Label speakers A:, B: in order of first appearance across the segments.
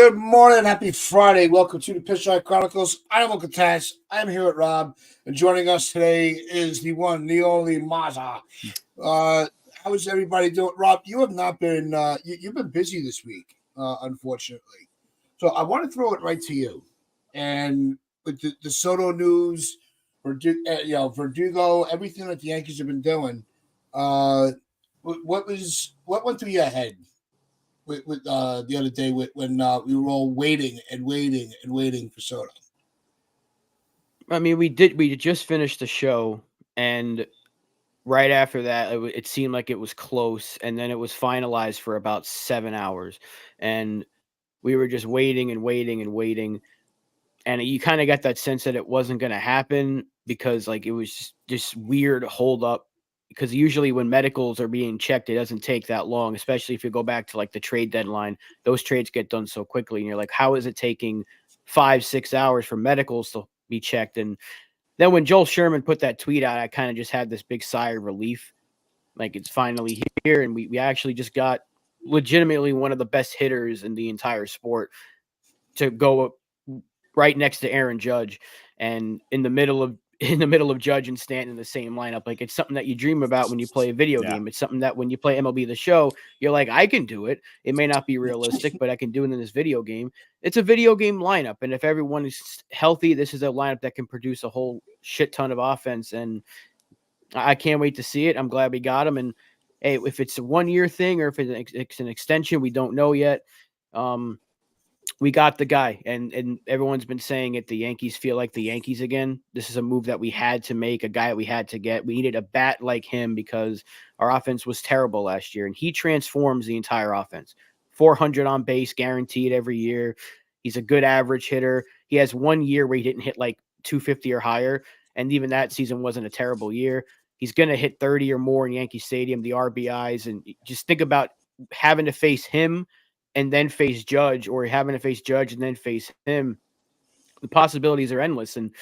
A: Good morning, happy Friday. Welcome to the Pitch Eye Chronicles. I am Uncle Taz. I am here with Rob, and joining us today is the one, the only Maza. How is everybody doing? Rob, you have not been you've been busy this week, unfortunately. So I want to throw it right to you. And with the Soto news, Verdugo, everything that the Yankees have been doing, what went through your head with the other day when we were all waiting and waiting and waiting for Soto?
B: I mean, we just finished the show, and right after that, it seemed like it was close, and then it was finalized for about 7 hours, and we were just waiting and waiting and waiting, and you kind of got that sense that it wasn't going to happen because like it was just weird hold up. Because usually when medicals are being checked, it doesn't take that long, especially if you go back to like the trade deadline. Those trades get done so quickly, and you're like, how is it taking 5-6 hours for medicals to be checked? And then when Joel Sherman put that tweet out, I kind of just had this big sigh of relief. Like it's finally here. And we actually just got legitimately one of the best hitters in the entire sport to go right next to Aaron Judge and in the middle of Judge and Stanton in the same lineup. Like it's something that you dream about when you play a video game. It's something that when you play MLB The Show, you're like, I can do it. It may not be realistic, but I can do it in this video game. It's a video game lineup. And if everyone is healthy, this is a lineup that can produce a whole shit ton of offense. And I can't wait to see it. I'm glad we got him. And hey, if it's a 1-year thing or if it's an extension, we don't know yet. We got the guy, and everyone's been saying it. The Yankees feel like the Yankees again. This is a move that we had to make, a guy that we had to get. We needed a bat like him because our offense was terrible last year, and he transforms the entire offense. 400 on base, guaranteed every year. He's a good average hitter. He has 1 year where he didn't hit like 250 or higher, and even that season wasn't a terrible year. He's going to hit 30 or more in Yankee Stadium, the RBIs, and just think about having to face him and then face Judge, or having to face Judge and then face him. The possibilities are endless, and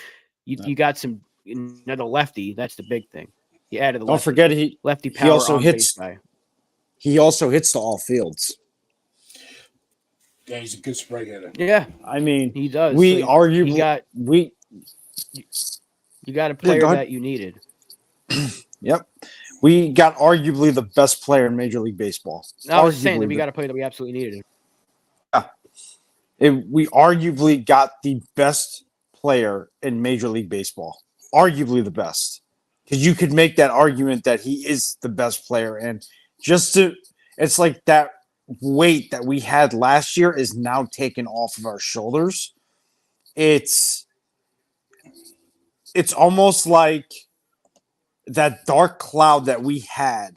B: you got another lefty. That's the big thing. You added the
C: Don't forget
B: lefty
C: he
B: power
C: also
B: on
C: hits.
B: base guy.
C: He also hits to all fields.
A: Yeah, he's a good spray hitter.
B: Yeah,
C: I mean,
B: he does.
C: We
B: So
C: arguably
B: you got a player that you needed.
C: Yep. We got arguably the best player in Major League Baseball.
B: I was saying that we got a player that we absolutely needed.
C: We arguably got the best player in Major League Baseball. Arguably the best. Because you could make that argument that he is the best player. And it's like that weight that we had last year is now taken off of our shoulders. It's almost like that dark cloud that we had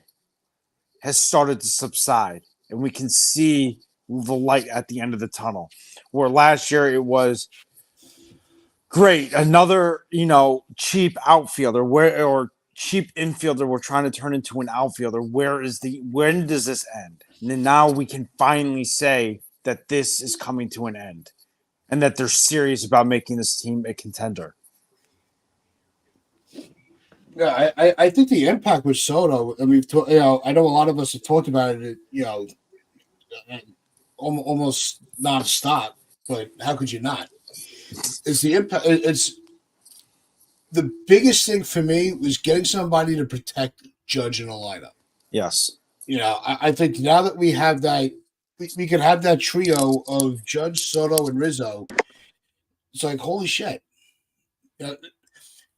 C: has started to subside, and we can see the light at the end of the tunnel. Where last year it was great, another cheap outfielder or cheap infielder we're trying to turn into an outfielder. When does this end? And now we can finally say that this is coming to an end, and that they're serious about making this team a contender.
A: Yeah, I think the impact with Soto, and I know a lot of us have talked about it, almost nonstop, but how could you not? It's the impact. It's the biggest thing for me was getting somebody to protect Judge in a lineup.
C: Yes.
A: I think now that we have that, we can have that trio of Judge, Soto, and Rizzo. It's like, holy shit.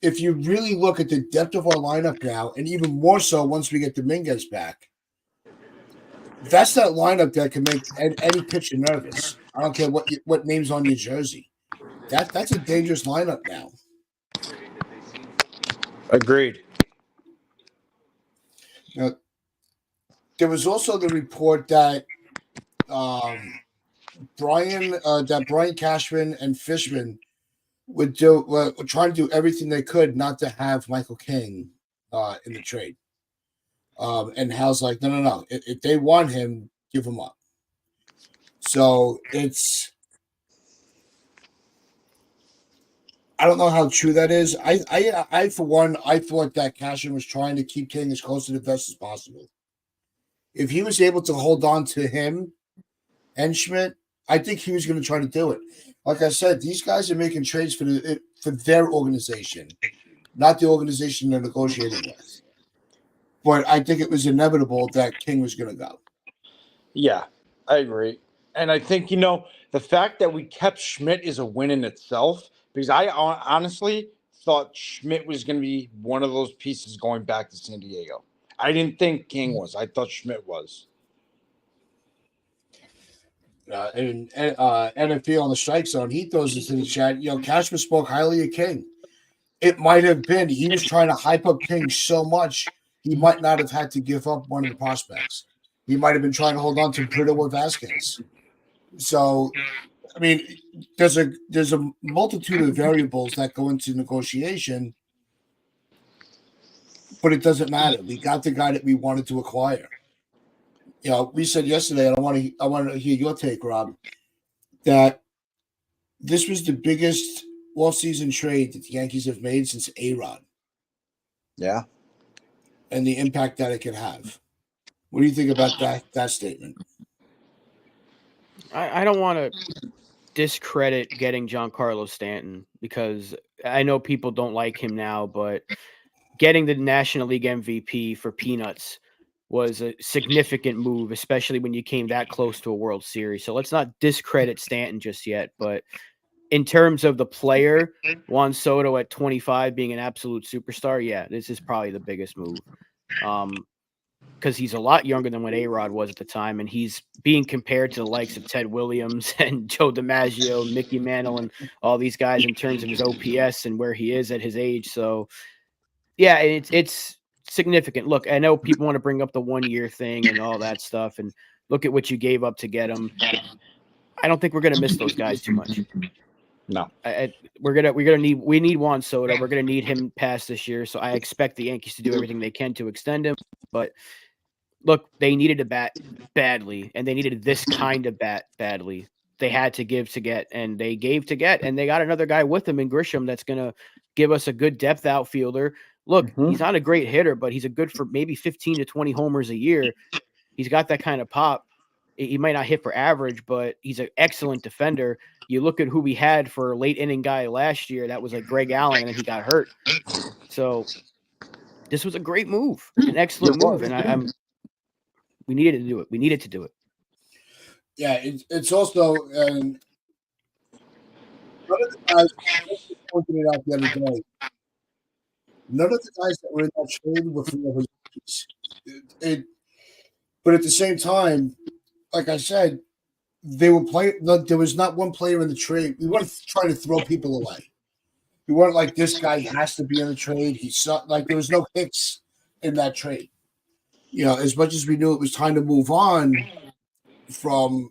A: If you really look at the depth of our lineup now, and even more so once we get Dominguez back, that's that lineup that can make any pitcher nervous. I don't care what name's on your jersey. That's a dangerous lineup now.
C: Agreed.
A: Now, there was also the report that Brian Cashman and Fishman were trying to do everything they could not to have Michael King in the trade. And Hal's like, no. If they want him, give him up. So I don't know how true that is. I for one, I thought that Cashman was trying to keep King as close to the vest as possible. If he was able to hold on to him and Schmidt, I think he was going to try to do it. Like I said, these guys are making trades for their organization, not the organization they're negotiating with. But I think it was inevitable that King was going to go.
C: Yeah, I agree. And I think, the fact that we kept Schmidt is a win in itself, because I honestly thought Schmidt was going to be one of those pieces going back to San Diego. I didn't think King was. I thought Schmidt was.
A: And NFL on the strike zone, he throws into the chat. Cashman spoke highly of King. It might have been he was trying to hype up King so much he might not have had to give up one of the prospects. He might have been trying to hold on to Brito or Vasquez. So, I mean, there's a multitude of variables that go into negotiation, but it doesn't matter. We got the guy that we wanted to acquire. We said yesterday, and I want to hear your take, Rob, that this was the biggest off-season trade that the Yankees have made since A-Rod.
C: Yeah.
A: And the impact that it could have. What do you think about that statement?
B: I don't want to discredit getting Giancarlo Stanton because I know people don't like him now, but getting the National League MVP for peanuts was a significant move, especially when you came that close to a World Series. So let's not discredit Stanton just yet, but in terms of the player, Juan Soto at 25 being an absolute superstar, yeah, this is probably the biggest move. Because he's a lot younger than what A-Rod was at the time, and he's being compared to the likes of Ted Williams and Joe DiMaggio, Mickey Mantle, and all these guys in terms of his OPS and where he is at his age. So, yeah, it's significant. Look, I know people want to bring up the 1-year thing and all that stuff, and look at what you gave up to get him. I don't think we're going to miss those guys too much.
C: No,
B: we need Juan Soto. We're going to need him past this year. So I expect the Yankees to do everything they can to extend him. But look, they needed a bat badly, and they needed this kind of bat badly. They had to give to get, and they gave to get, and they got another guy with them in Grisham that's going to give us a good depth outfielder. Look, he's not a great hitter, but he's a good for maybe 15 to 20 homers a year. He's got that kind of pop. He might not hit for average, but he's an excellent defender. You look at who we had for a late inning guy last year. That was like Greg Allen, and then he got hurt. So this was a great move, an excellent move, and we needed to do it. We needed to do it.
A: Yeah, it's also none of the guys pointed it out the other day. None of the guys that were in that trade were from the Yankees. But at the same time, like I said, they were playing. There was not one player in the trade. We weren't trying to throw people away. We weren't like this guy has to be in the trade. There was no hicks in that trade. As much as we knew it was time to move on from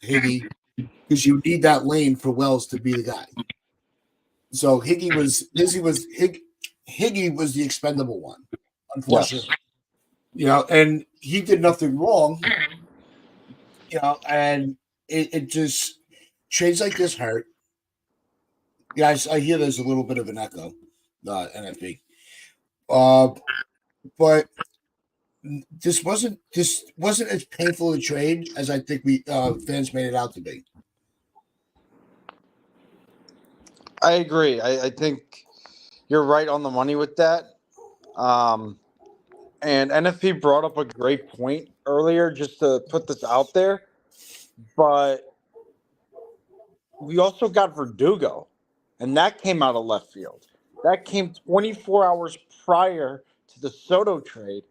A: Higgy, because you need that lane for Wells to be the guy. So Higgy was the expendable one, unfortunately. Yes. And he did nothing wrong. And it just trades like this hurt. Guys, I hear there's a little bit of an echo, NFB. But this wasn't as painful a trade as I think we fans made it out to be.
C: I agree. I think you're right on the money with that. And NFP brought up a great point earlier, just to put this out there. But we also got Verdugo, and that came out of left field. That came 24 hours prior to the Soto trade.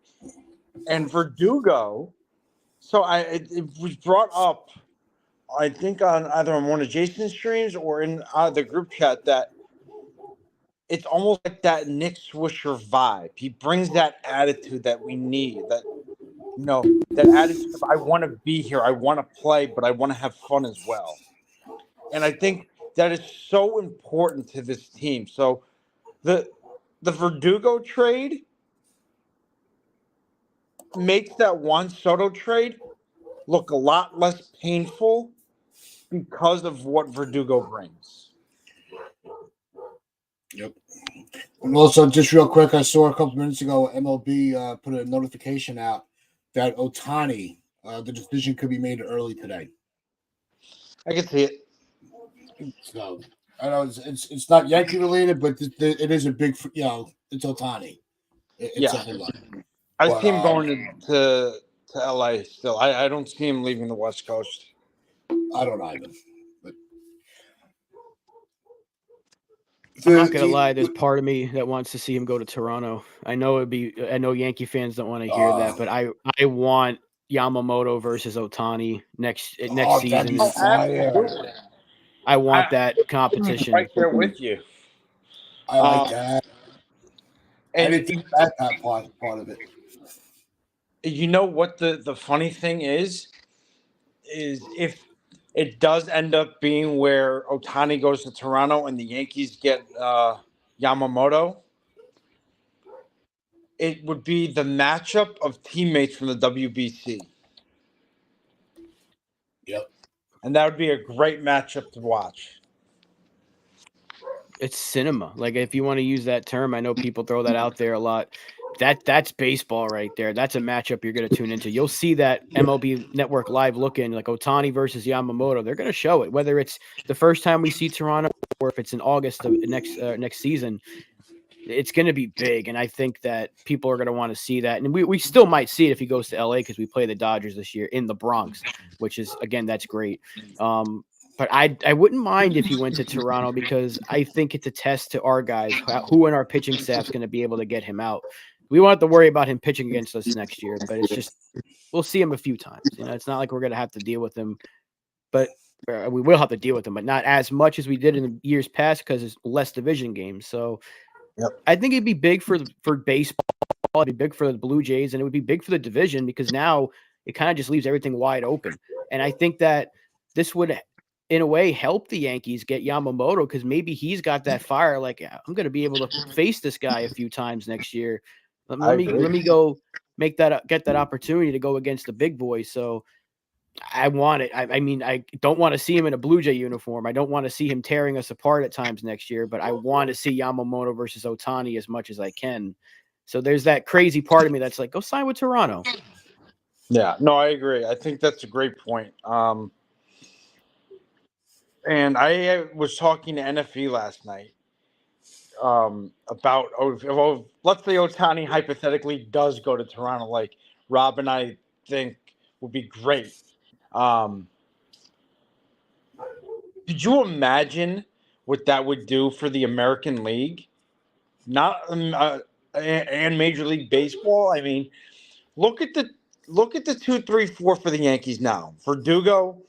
C: And Verdugo, so it was brought up, I think, on either on one of Jason's streams or in the group chat, that it's almost like that Nick Swisher vibe. He brings that attitude that we need, that attitude of, I want to be here, I want to play, but I want to have fun as well. And I think that is so important to this team. So the Verdugo trade makes that Juan Soto trade look a lot less painful because of what Verdugo brings.
A: Yep. And also, just real quick, I saw a couple minutes ago MLB put a notification out that Ohtani, the decision could be made early today.
C: I can see it.
A: So I know it's not Yankee related, but it is a big, it's Otani. It's a
C: Yeah,
A: headline.
C: I
A: But
C: see him going to LA still. I don't see him leaving the West Coast.
A: I don't either. But
B: I'm not gonna lie. There's part of me that wants to see him go to Toronto. I know Yankee fans don't want to hear that, but I want Yamamoto versus Otani next
A: that'd be
B: season.
A: fire.
B: I want that competition.
C: Right there with you.
A: I like that. I
C: And
A: didn't think that part of it.
C: you know what the funny thing is if it does end up being where Otani goes to Toronto and the Yankees get Yamamoto, it would be the matchup of teammates from the WBC.
A: Yep.
C: And that would be a great matchup to watch.
B: It's cinema. Like, if you want to use that term, I know people throw that out there a lot. That's baseball right there. That's a matchup you're going to tune into. You'll see that MLB Network Live look-in, like Otani versus Yamamoto. They're going to show it, whether it's the first time we see Toronto or if it's in August of next season. It's going to be big, and I think that people are going to want to see that. And we still might see it if he goes to LA because we play the Dodgers this year in the Bronx, which is, again, that's great. But I wouldn't mind if he went to Toronto because I think it's a test to our guys who in our pitching staff is going to be able to get him out. We won't have to worry about him pitching against us next year, but it's just we'll see him a few times. It's not like we're going to have to deal with him, but we will have to deal with him, but not as much as we did in the years past because it's less division games. So I think it'd be big for baseball. It'd be big for the Blue Jays, and it would be big for the division because now it kind of just leaves everything wide open. And I think that this would, in a way, help the Yankees get Yamamoto because maybe he's got that fire. Like, I'm going to be able to face this guy a few times next year. Let me go get that opportunity to go against the big boys. So I want it. I mean, I don't want to see him in a Blue Jay uniform. I don't want to see him tearing us apart at times next year, but I want to see Yamamoto versus Otani as much as I can. So there's that crazy part of me that's like, go sign with Toronto.
C: Yeah, no, I agree. I think that's a great point. And I was talking to NFE last night about let's say Otani hypothetically does go to Toronto, like Rob and I think would be great. Could you imagine what that would do for the American League? Not and Major League Baseball. I mean, look at the 2, 3, 4 for the Yankees now. Verdugo,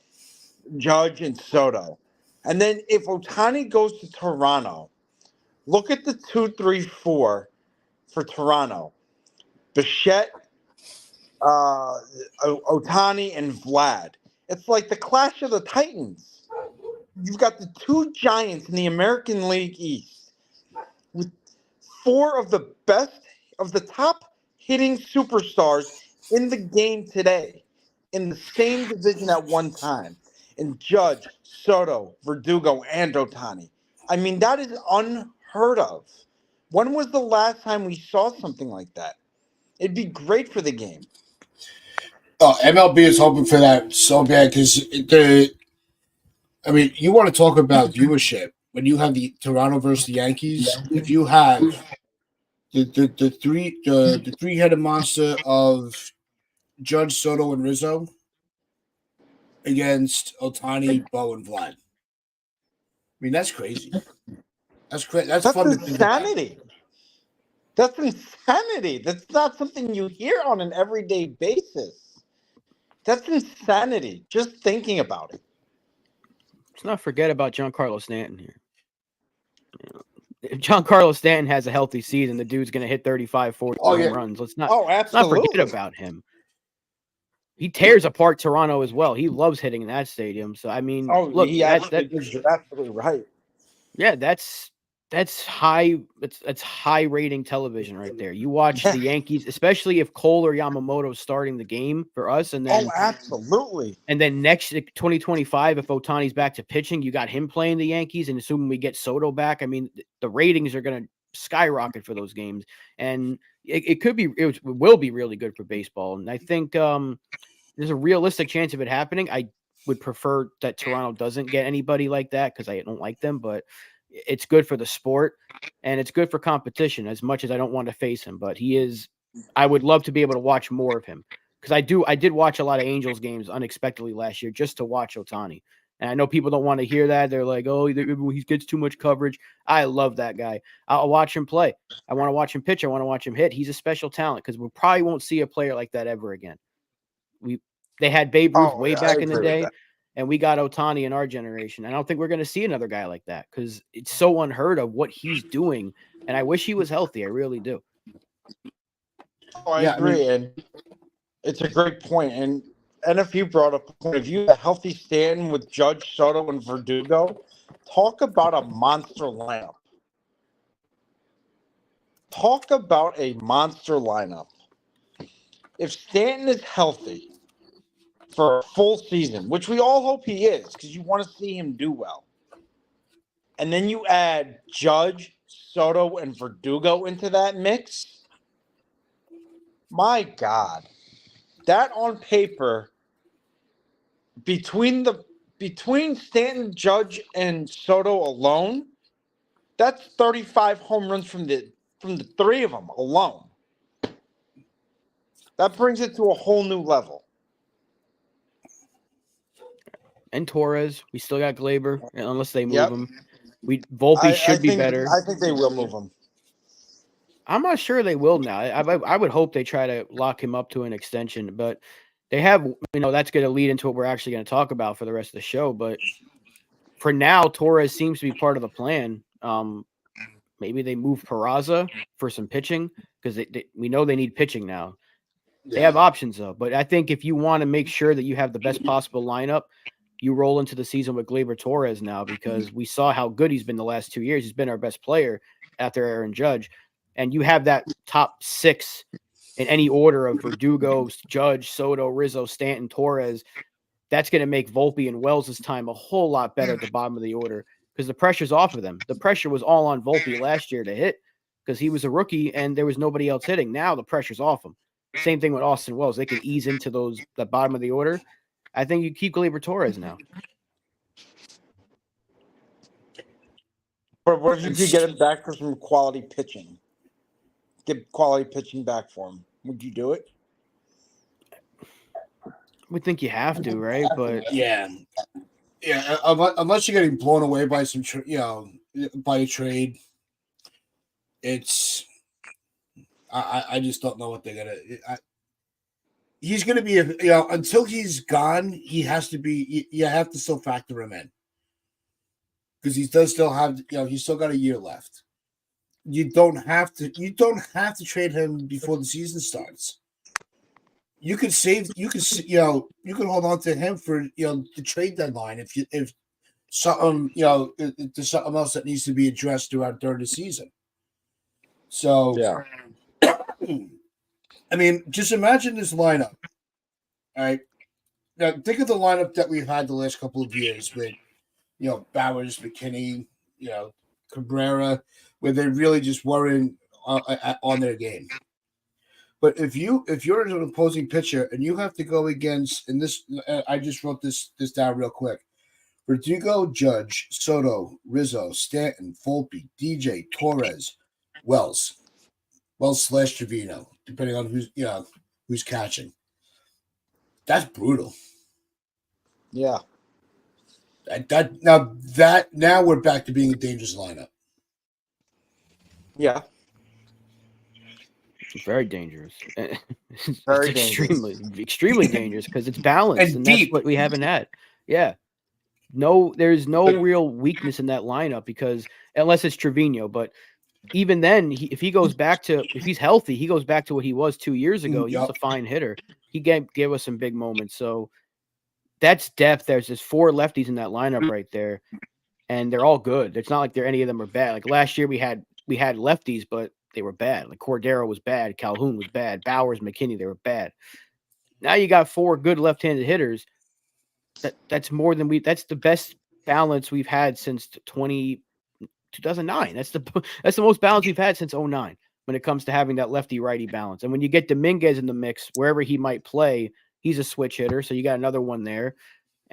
C: Judge, and Soto. And then if Otani goes to Toronto, look at the 2, 3, 4 for Toronto. Bichette, Otani, and Vlad. It's like the clash of the Titans. You've got the two giants in the American League East with four of the best of the top hitting superstars in the game today in the same division at one time. And Judge, Soto, Verdugo, and Otani. I mean, that is unheard of. When was the last time we saw something like that? It'd be great for the game.
A: Oh, MLB is hoping for that so bad because you want to talk about viewership when you have the Toronto versus the Yankees. If you have the three-headed monster of Judge, Soto, and Rizzo against Otani, Bo, and Vlad. I mean, that's crazy. That's crazy. That's fun to think about.
C: That's insanity. That's not something you hear on an everyday basis. That's insanity. Just thinking about it.
B: Let's not forget about Giancarlo Stanton here. If Giancarlo Stanton has a healthy season, the dude's going to hit 35, 40 home runs. Let's not forget about him. He tears apart Toronto as well. He loves hitting in that stadium. So, I mean, look,
C: you're absolutely right.
B: Yeah, that's high. That's high rating television right there. You watch the Yankees, especially if Cole or Yamamoto is starting the game for us, and then
C: absolutely.
B: And then next 2025, if Otani's back to pitching, you got him playing the Yankees, and assuming we get Soto back, I mean, the ratings are going to skyrocket for those games, and it will be really good for baseball. And I think there's a realistic chance of it happening. would prefer that Toronto doesn't get anybody like that because I don't like them, but it's good for the sport and it's good for competition as much as I don't want to face him. But I would love to be able to watch more of him because I did watch a lot of Angels games unexpectedly last year just to watch Ohtani. And I know people don't want to hear that. They're like, oh, he gets too much coverage. I love that guy. I'll watch him play. I want to watch him pitch. I want to watch him hit. He's a special talent because we probably won't see a player like that ever again. They had Babe Ruth way back in the day, and we got Ohtani in our generation. I don't think we're going to see another guy like that because it's so unheard of what he's doing. And I wish he was healthy. I really do.
C: Oh, I agree. And it's a great point. And NFU brought up a point of view, a healthy Stanton with Judge, Soto, and Verdugo. Talk about a monster lineup. Talk about a monster lineup. If Stanton is healthy for a full season, which we all hope he is, because you want to see him do well, and then you add Judge, Soto, and Verdugo into that mix, my God, that on paper, between Stanton, Judge, and Soto alone, that's 35 home runs from the three of them alone. That brings it to a whole new level.
B: And Torres, we still got Glaber, unless they move him. Volpe should be better.
C: I think they will move him.
B: I'm not sure they will now. I would hope they try to lock him up to an extension, but they have, that's going to lead into what we're actually going to talk about for the rest of the show. But for now, Torres seems to be part of the plan. Maybe they move Peraza for some pitching because we know they need pitching now. Yeah. They have options though, but I think if you want to make sure that you have the best possible lineup, you roll into the season with Gleyber Torres now because we saw how good he's been the last 2 years. He's been our best player after Aaron Judge. And you have that top six in any order of Verdugo, Judge, Soto, Rizzo, Stanton, Torres. That's going to make Volpe and Wells' time a whole lot better at the bottom of the order because the pressure's off of them. The pressure was all on Volpe last year to hit because he was a rookie and there was nobody else hitting. Now the pressure's off him. Same thing with Austin Wells. They can ease into the bottom of the order. I think you keep Gleyber Torres now.
C: But what if you could get him back for some quality pitching? Get quality pitching back for him. Would you do it?
B: We think you have to, right? But
A: yeah. Unless you're getting blown away by some, by a trade, it's. I just don't know what they're gonna. He's gonna be, until he's gone. He has to be. You have to still factor him in because he does still have. He's still got a year left. You don't have to trade him before the season starts. You could hold on to him for the trade deadline if something there's something else that needs to be addressed during the season. So
C: yeah,
A: I mean, just imagine this lineup. All right, now think of the lineup that we've had the last couple of years with Bowers, McKinney, Cabrera, where they're really just worrying on their game. But if you're an opposing pitcher and you have to go against, and this I just wrote this down real quick: Verdugo, Judge, Soto, Rizzo, Stanton, Volpe, DJ, Torres, Wells / Trevino, depending on who's catching. That's brutal.
C: Yeah.
A: Now we're back to being a dangerous lineup.
C: Yeah.
B: Very dangerous.
C: Very
B: extremely dangerous because it's balanced and
A: deep.
B: That's what we haven't had. Yeah. There's no real weakness in that lineup because unless it's Trevino, but even then, if he's healthy, he goes back to what he was 2 years ago. He was a fine hitter. He gave us some big moments. So that's depth. There's just 4 lefties in that lineup right there, and they're all good. It's not like any of them are bad. Like last year, we had lefties, but they were bad. Like Cordero was bad, Calhoun was bad, Bowers, McKinney, they were bad. Now you got 4 good left-handed hitters. That's more than that's the best balance we've had since 2009. That's the most balance we've had since 2009 when it comes to having that lefty-righty balance. And when you get Dominguez in the mix, wherever he might play, he's a switch hitter, so you got another one there.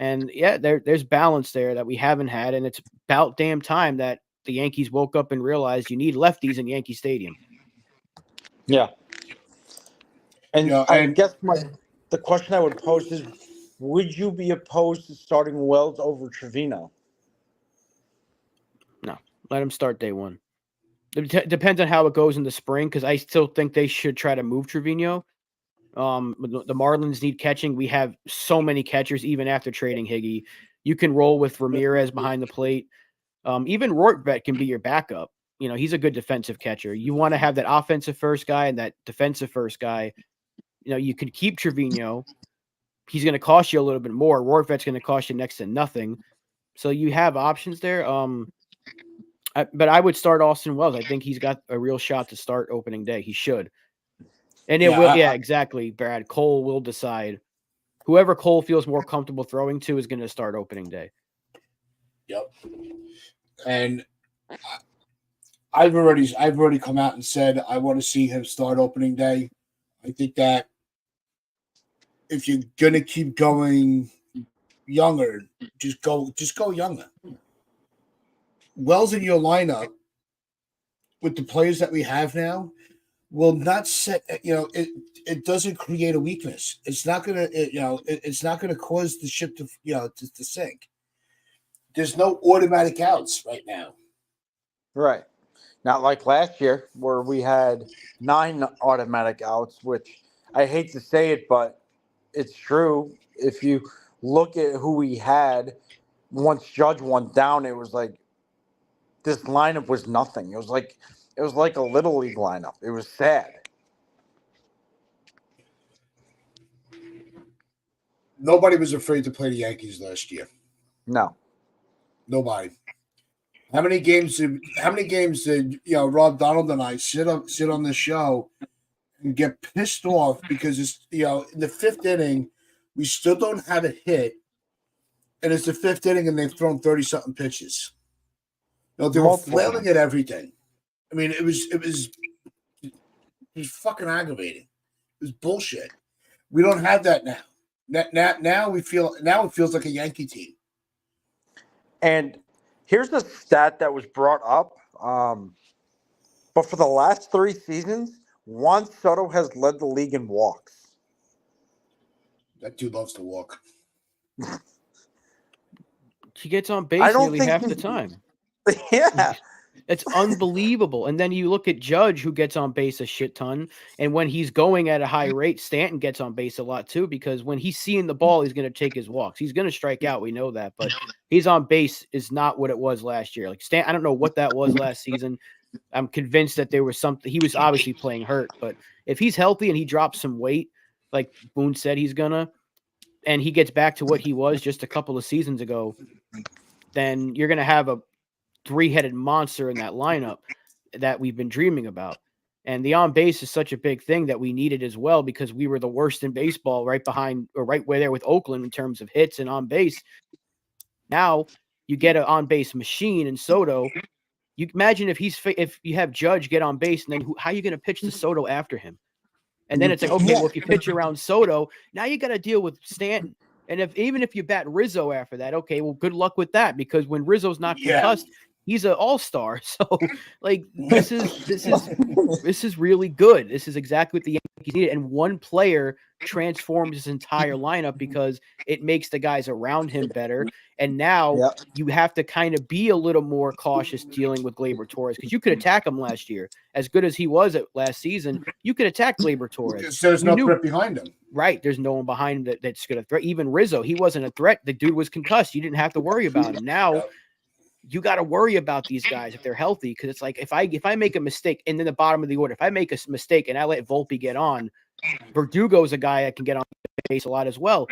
B: And yeah, there's balance there that we haven't had, and it's about damn time that the Yankees woke up and realized you need lefties in Yankee Stadium.
C: Yeah. And
A: Yeah,
C: I
A: and
C: guess the question I would pose is, would you be opposed to starting Wells over Trevino?
B: No, let him start day one. It depends on how it goes in the spring, because I still think they should try to move Trevino. The Marlins need catching. We have so many catchers, even after trading Higgy. You can roll with Ramirez behind the plate. Even Rortvet can be your backup. He's a good defensive catcher. You want to have that offensive first guy and that defensive first guy. You could keep Trevino. He's going to cost you a little bit more. Rortvet's going to cost you next to nothing. So you have options there. But I would start Austin Wells. I think he's got a real shot to start opening day. He should. And it will. Yeah, exactly, Brad. Cole will decide. Whoever Cole feels more comfortable throwing to is going to start opening day.
A: Yep. And I've already come out and said I want to see him start opening day. I think that if you're gonna keep going younger, just go younger. Wells in your lineup with the players that we have now will not set. It doesn't create a weakness. It's not gonna. It's not gonna cause the ship to sink. There's no automatic outs right now.
C: Right. Not like last year where we had 9 automatic outs, which I hate to say it, but it's true. If you look at who we had, once Judge went down, it was like this lineup was nothing. It was like a little league lineup. It was sad.
A: Nobody was afraid to play the Yankees last year.
C: No.
A: Nobody. How many games did Rob Donald and I sit on the show and get pissed off because it's in the 5th inning we still don't have a hit, and it's the 5th inning and they've thrown 30-something pitches. They were flailing at everything. I mean, it was fucking aggravating. It was bullshit. We don't have that now. Now it feels like a Yankee team.
C: And here's the stat that was brought up. But for the last 3 seasons, Juan Soto has led the league in walks.
A: That dude loves to walk.
B: He gets on base nearly half the time.
C: Yeah.
B: It's unbelievable. And then you look at Judge, who gets on base a shit ton. And when he's going at a high rate, Stanton gets on base a lot too, because when he's seeing the ball, he's going to take his walks. He's going to strike out. We know that. But he's on base is not what it was last year. Like Stanton, I don't know what that was last season. I'm convinced that there was something. He was obviously playing hurt. But if he's healthy and he drops some weight, like Boone said he's going to, and he gets back to what he was just a couple of seasons ago, then you're going to have a 3-headed monster in that lineup that we've been dreaming about. And the on base is such a big thing that we needed as well, because we were the worst in baseball, right behind or right where there with Oakland in terms of hits and on base. Now you get an on base machine in Soto. You imagine if you have Judge get on base, and then how are you going to pitch to Soto after him? And then it's like, okay, well, if you pitch around Soto, now you got to deal with Stanton. And even if you bat Rizzo after that, okay, well, good luck with that, because when Rizzo's not concussed, he's an all-star. So, like, this is really good. This is exactly what the Yankees needed. And one player transforms his entire lineup because it makes the guys around him better. And now you have to kind of be a little more cautious dealing with Gleyber Torres, because you could attack him last year. As good as he was at last season, you could attack Gleyber Torres.
A: So there's no threat behind him.
B: Right. There's no one behind him that's going to threat. Even Rizzo, he wasn't a threat. The dude was concussed. You didn't have to worry about him. Now you got to worry about these guys if they're healthy, because it's like if I make a mistake in the bottom of the order, if I make a mistake and I let Volpe get on, Verdugo's a guy that can get on base a lot as well.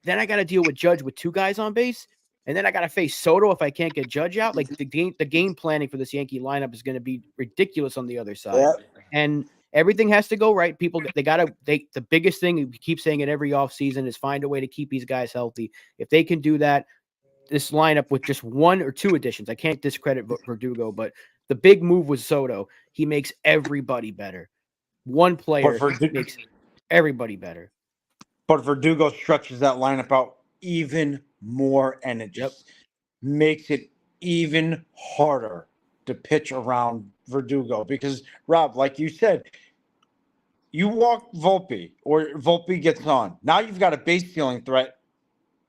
B: Then I got to deal with Judge with 2 guys on base, and then I got to face Soto if I can't get Judge out. Like the game planning for this Yankee lineup is going to be ridiculous on the other side, and everything has to go right. People, the biggest thing, we keep saying it every offseason, is find a way to keep these guys healthy. If they can do that, this lineup with just 1 or 2 additions, I can't discredit Verdugo, but the big move was Soto. He makes everybody better. One player makes everybody better.
C: But Verdugo stretches that lineup out even more, and it just makes it even harder to pitch around Verdugo because, Rob, like you said, you walk Volpe or Volpe gets on. Now you've got a base stealing threat,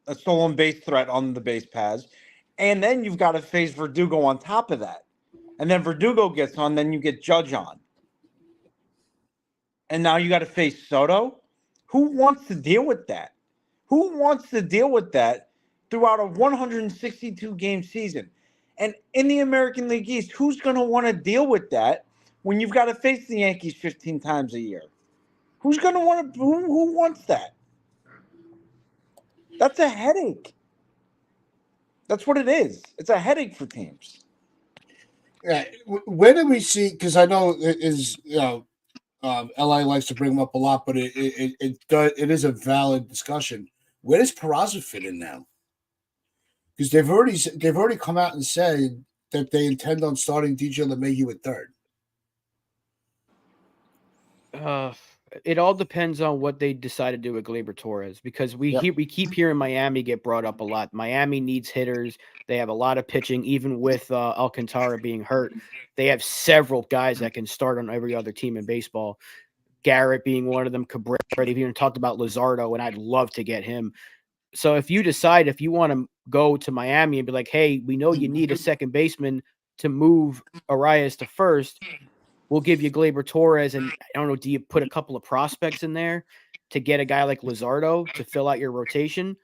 C: a stolen base threat on the base paths, and then you've got to face Verdugo on top of that. And then Verdugo gets on, then you get Judge on. And now you got to face Soto. Who wants to deal with that? Who wants to deal with that throughout a 162 game season? And in the American League East, who's going to want to deal with that when you've got to face the Yankees 15 times a year? Who's going to want to? Who wants that? That's a headache. That's what it is. It's a headache for teams.
A: Yeah. Where do we see? Because I know it is, LA likes to bring them up a lot, but it is a valid discussion. Where does Peraza fit in now? Because they've already come out and said that they intend on starting DJ LeMahieu at third.
B: It all depends on what they decide to do with Gleyber Torres because we keep hearing Miami get brought up a lot. Miami needs hitters. They have a lot of pitching, even with Alcantara being hurt. They have several guys that can start on every other team in baseball. Garrett being one of them. Cabrera. They've even talked about Luzardo, and I'd love to get him. So if you decide if you want to go to Miami and be like, hey, we know you need a second baseman to move Arias to first, we'll give you Gleyber Torres, and I don't know, do you put a couple of prospects in there to get a guy like Luzardo to fill out your rotation,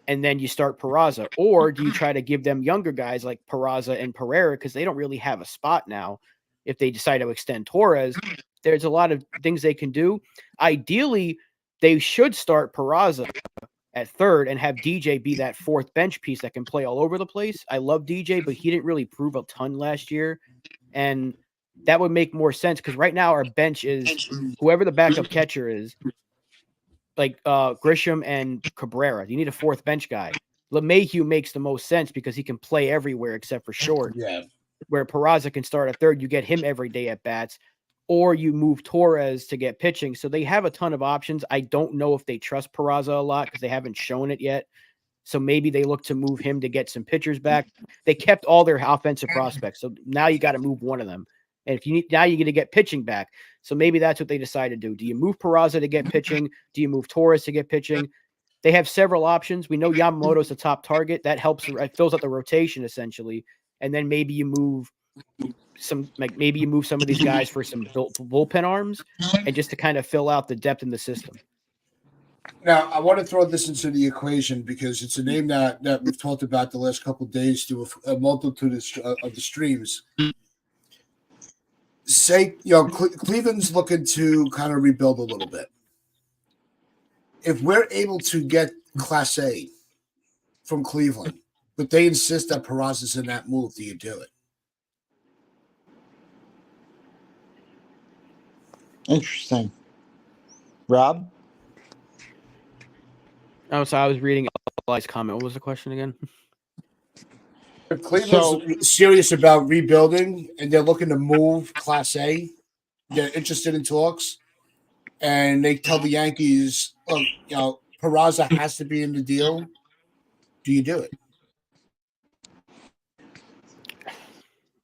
B: and then you start Peraza? Or do you try to give them younger guys like Peraza and Pereira because they don't really have a spot now if they decide to extend Torres? There's a lot of things they can do. Ideally, they should start Peraza at third and have DJ be that fourth bench piece that can play all over the place. I love DJ, but he didn't really prove a ton last year, and that would make more sense because right now our bench is whoever the backup catcher is, like Grisham and Cabrera. You need a fourth bench guy. LeMahieu makes the most sense because he can play everywhere except for short.
A: Yeah.
B: Where Peraza can start at third, you get him every day at bats, or you move Torres to get pitching. So they have a ton of options. I don't know if they trust Peraza a lot because they haven't shown it yet. So maybe they look to move him to get some pitchers back. They kept all their offensive prospects. So now you got to move one of them. And if you need, now you're going to get pitching back. So maybe that's what they decide to do. Do you move Peraza to get pitching? Do you move Torres to get pitching? They have several options. We know Yamamoto's the top target. That helps. It fills out the rotation essentially. And then maybe you move some of these guys for some bullpen arms and just to kind of fill out the depth in the system.
A: Now, I want to throw this into the equation because it's a name that we've talked about the last couple of days through a multitude of the streams. Say, Cleveland's looking to kind of rebuild a little bit. If we're able to get Class A from Cleveland, but they insist that Peraza's in that move, do you do it?
C: Interesting. Rob?
B: Oh, so I was reading Eli's comment. What was the question again?
A: If Cleveland's serious about rebuilding and they're looking to move Class A, they're interested in talks, and they tell the Yankees, look, Peraza has to be in the deal. Do you do it?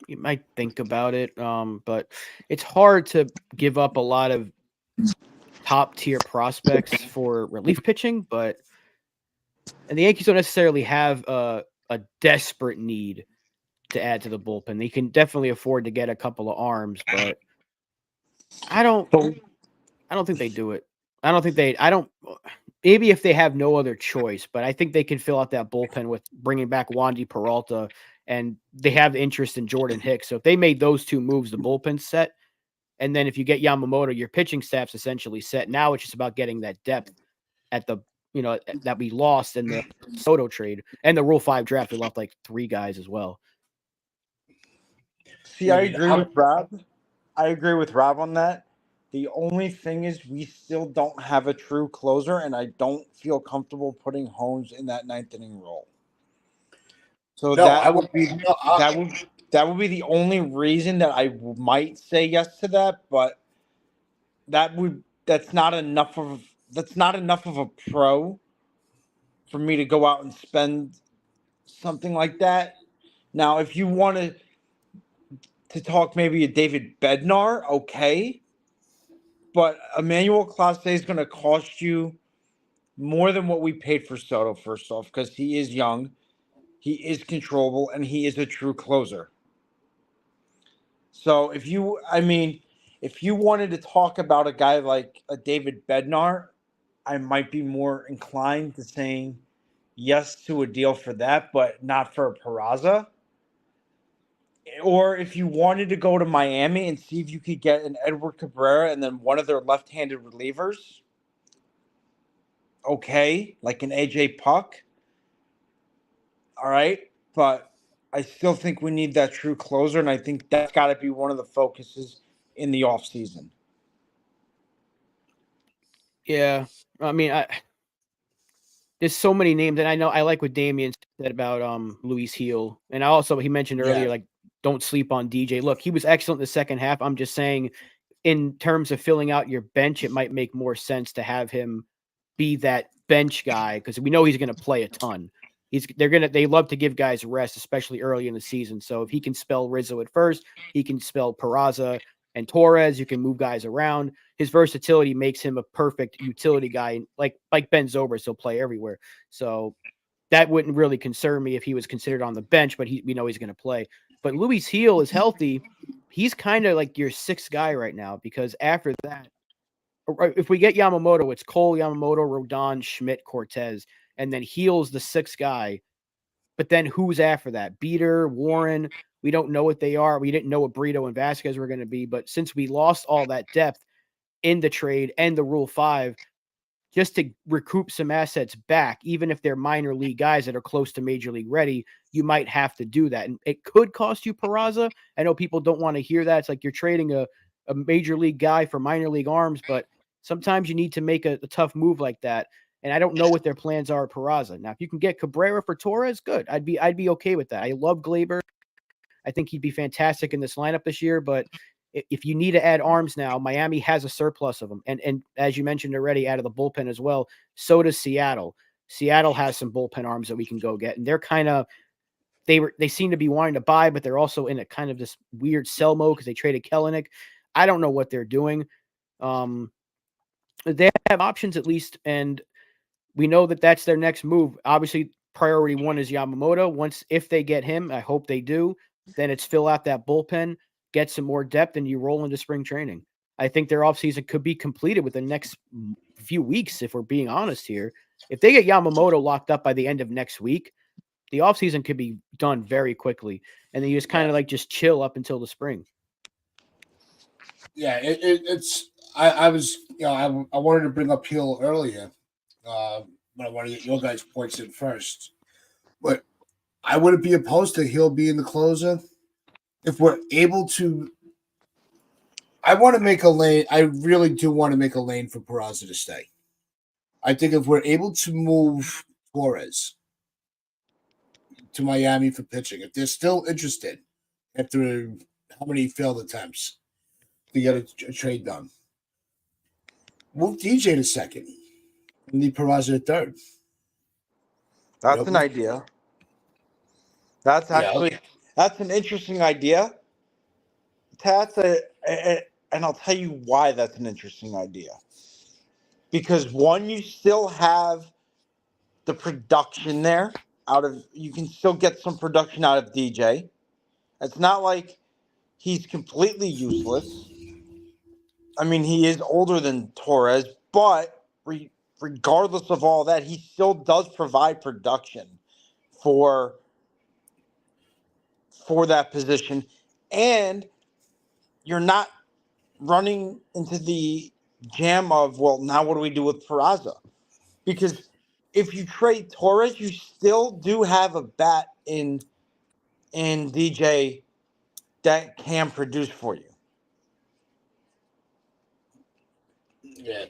B: You might think about it, but it's hard to give up a lot of top tier prospects for relief pitching. And the Yankees don't necessarily have a desperate need to add to the bullpen. They can definitely afford to get a couple of arms, but I don't think they do it. Maybe if they have no other choice, but I think they can fill out that bullpen with bringing back Wandy Peralta, and they have interest in Jordan Hicks. So if they made those two moves, the bullpen's set. And then if you get Yamamoto, your pitching staff's essentially set. Now it's just about getting that depth at the, that we lost in the Soto trade and the Rule 5 draft. We lost like 3 guys as well.
C: See, I agree with Rob. I agree with Rob on that. The only thing is we still don't have a true closer, and I don't feel comfortable putting Holmes in that 9th inning role. So that would be the only reason that I might say yes to that, but that's not enough of a pro for me to go out and spend something like that. Now, if you wanted to talk maybe a David Bednar, okay. But Emmanuel Clase is going to cost you more than what we paid for Soto, first off, because he is young, he is controllable, and he is a true closer. So if you wanted to talk about a guy like a David Bednar, I might be more inclined to saying yes to a deal for that, but not for a Peraza. Or if you wanted to go to Miami and see if you could get an Edward Cabrera and then one of their left-handed relievers, okay, like an AJ Puck, all right, but I still think we need that true closer, and I think that's got to be one of the focuses in the offseason.
B: Yeah, I mean, there's so many names, and I know I like what Damian said about Luis Heel, and he mentioned earlier, like, don't sleep on DJ. Look, he was excellent in the second half. I'm just saying, in terms of filling out your bench, it might make more sense to have him be that bench guy because we know he's going to play a ton. They love to give guys rest, especially early in the season. So if he can spell Rizzo at first, he can spell Peraza and Torres. You can move guys around. His versatility makes him a perfect utility guy, like Ben Zobrist. He'll play everywhere. So that wouldn't really concern me if he was considered on the bench, but we know he's going to play. But Luis Heel is healthy. He's kind of like your sixth guy right now because after that, if we get Yamamoto, it's Cole, Yamamoto, Rodon, Schmidt, Cortez, and then Heel's the sixth guy. But then who's after that? Beater, Warren. We don't know what they are. We didn't know what Brito and Vasquez were going to be. But since we lost all that depth in the trade and the Rule 5, just to recoup some assets back, even if they're minor league guys that are close to major league ready, you might have to do that. And it could cost you Peraza. I know people don't want to hear that. It's like you're trading a major league guy for minor league arms, but sometimes you need to make a tough move like that. And I don't know what their plans are at Peraza. Now, if you can get Cabrera for Torres, good. I'd be okay with that. I love Glaber. I think he'd be fantastic in this lineup this year, but if you need to add arms now, Miami has a surplus of them. And as you mentioned already, out of the bullpen as well, so does Seattle. Seattle has some bullpen arms that we can go get. And they're kind of, they seem to be wanting to buy, but they're also in a kind of this weird sell mode because they traded Kellenic. I don't know what they're doing. They have options at least, and we know that that's their next move. Obviously, priority one is Yamamoto. If they get him, I hope they do, then it's fill out that bullpen, get some more depth, and you roll into spring training. I think their offseason could be completed within the next few weeks, if we're being honest here. If they get Yamamoto locked up by the end of next week, the offseason could be done very quickly. And then you just kind of just chill up until the spring.
A: Yeah, it's I was I wanted to bring up Hill earlier, but I want to get your guys' points in first. But I wouldn't be opposed to Hill being the closer if we're able to. I want to make a lane. I really do want to make a lane for Peraza to stay. I think if we're able to move Torres to Miami for pitching, if they're still interested after how many failed attempts to get a trade done, move DJ to second and leave Peraza at third.
C: That's an idea. That's an interesting idea. Tats, and I'll tell you why that's an interesting idea. Because one, you still have the production there you can still get some production out of DJ. It's not like he's completely useless. I mean, he is older than Torres, but regardless of all that, he still does provide production for that position. And you're not running into the jam of, well, now what do we do with Peraza? Because if you trade Torres, you still do have a bat in DJ that can produce for you.
A: Yeah.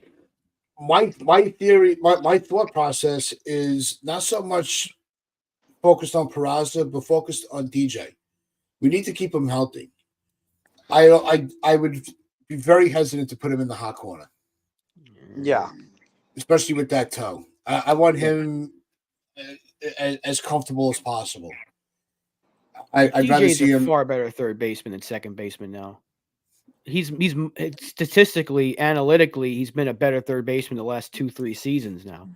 A: My theory, my thought process is not so much focused on Peraza, but focused on DJ. We need to keep him healthy. I would be very hesitant to put him in the hot corner.
C: Yeah.
A: Especially with that toe. I want him as comfortable as possible. I'd
B: DJ
A: rather
B: is
A: see
B: a
A: him.
B: far better third baseman than second baseman now. He's statistically, analytically, he's been a better third baseman the last 2-3 seasons now.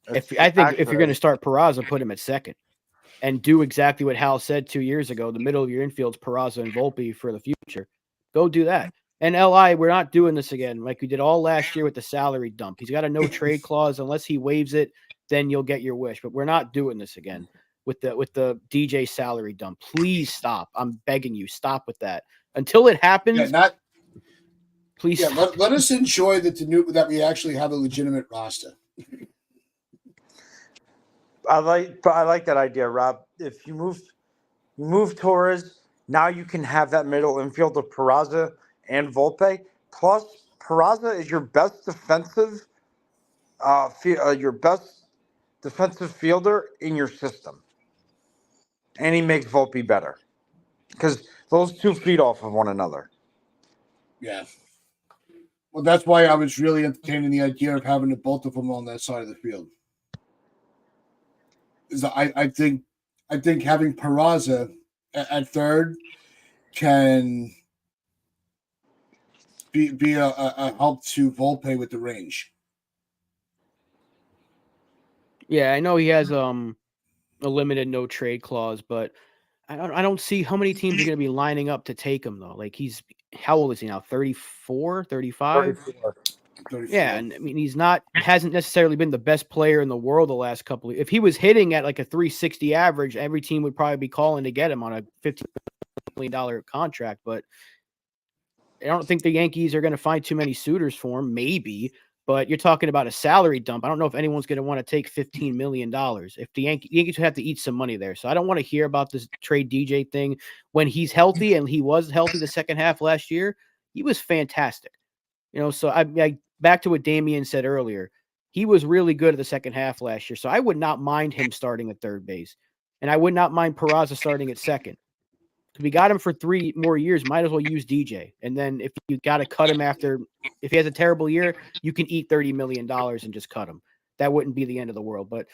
B: I think if you're going to start Peraza, put him at second and do exactly what Hal said 2 years ago. The middle of your infield's Peraza and Volpe for the future. Go do that. And LI, we're not doing this again like we did all last year with the salary dump. He's got a no trade clause. Unless he waives it, then you'll get your wish. But we're not doing this again with the DJ salary dump. Please stop. I'm begging you, stop with that. Until it happens, please.
A: Yeah, let us enjoy that we actually have a legitimate roster.
C: I like that idea, Rob. If you move Torres, now you can have that middle infield of Peraza and Volpe. Plus, Peraza is your best defensive fielder in your system, and he makes Volpe better because those two feed off of one another.
A: Yeah. Well, that's why I was really entertaining the idea of having the both of them on that side of the field. I think having Peraza at third can be a help to Volpe with the range.
B: Yeah, I know he has a limited no trade clause, but I don't see how many teams are going to be lining up to take him though. Like how old is he now? 34, 35?
C: 34.
B: Yeah, and I mean hasn't necessarily been the best player in the world the last couple of years. If he was hitting at like a 360 average, every team would probably be calling to get him on a $15 million contract, but I don't think the Yankees are going to find too many suitors for him, maybe, but you're talking about a salary dump. I don't know if anyone's going to want to take $15 million. If the Yankees would have to eat some money there. So I don't want to hear about this trade DJ thing. When he's healthy, and he was healthy the second half last year, he was fantastic. So I back to what Damian said earlier. He was really good at the second half last year. So I would not mind him starting at third base. And I would not mind Peraza starting at second. We got him for 3 more years. Might as well use DJ. And then if you got to cut him if he has a terrible year, you can eat $30 million and just cut him. That wouldn't be the end of the world. But